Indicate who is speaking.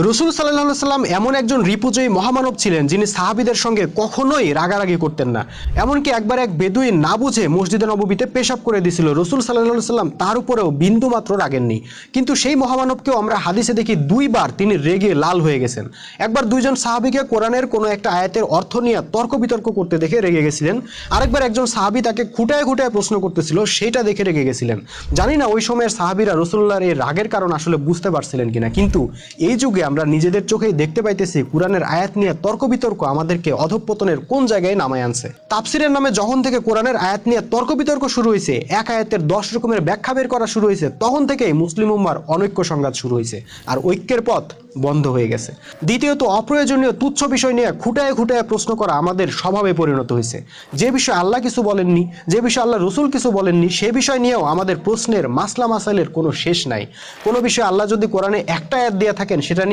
Speaker 1: রসুল সাল্লাল্লাহু সাল্লাম এমন একজন রিপুজয়ী মহামানব ছিলেন যিনি সাহাবীদের সঙ্গে কখনোই রাগারাগি করতেন না। এমনকি একবার এক বেদুইন না বুঝে মসজিদে নববীতে পেশাব করে দিয়েছিল, রসুল সাল্লাল্লাহু সাল্লাম তার উপরেও বিন্দু মাত্র রাগেননি। কিন্তু সেই মহামানবকেও আমরা হাদিসে দেখি দুইবার তিনি রেগে লাল হয়ে গেছেন। একবার দুইজন সাহাবীকে কোরআনের কোনো একটা আয়াতের অর্থ নিয়ে তর্ক বিতর্ক করতে দেখে রেগে গেছিলেন। আরেকবার একজন সাহাবী তাকে খুঁটায় খুঁটায় প্রশ্ন করতেছিল, সেইটা দেখে রেগে গেছিলেন। জানি না ওই সময়ের সাহাবীরা রাসূলুল্লাহর এই রাগের কারণ আসলে বুঝতে পারছিলেন কিনা, কিন্তু এই যুগে আমরা নিজেদের চোখেই দেখতে পাইতেছি কোরআনের আয়াত নিয়ে তর্ক বিতর্ক আমাদেরকে অধঃপতনের কোন জায়গায় নামায় আনছে। তাফসিরের নামে যখন থেকে কোরআনের আয়াত নিয়ে তর্ক বিতর্ক শুরু হয়েছে, এক আয়াতের 10 রকমের ব্যাখ্যা বের করা শুরু হয়েছে, তখন থেকেই মুসলিম উম্মার অনৈক্য সংঘাত শুরু হয়েছে, আর ঐক্যের পথ বন্ধ হয়ে গেছে। দ্বিতীয়ত, অপ্রয়োজনীয় তুচ্ছ বিষয় নিয়ে খুঁটায় খুঁটায় প্রশ্ন করা আমাদের স্বভাবে পরিণত হয়েছে। যে বিষয়ে আল্লাহ কিছু বলেননি, যে বিষয়ে আল্লাহ রসুল কিছু বলেননি, সে বিষয় নিয়েও আমাদের প্রশ্নের মাসলা মাসাইলের কোনো শেষ নাই। কোনো বিষয়ে আল্লাহ যদি কোরআনে একটা আয়াত দিয়ে থাকেন, সেটা নিয়ে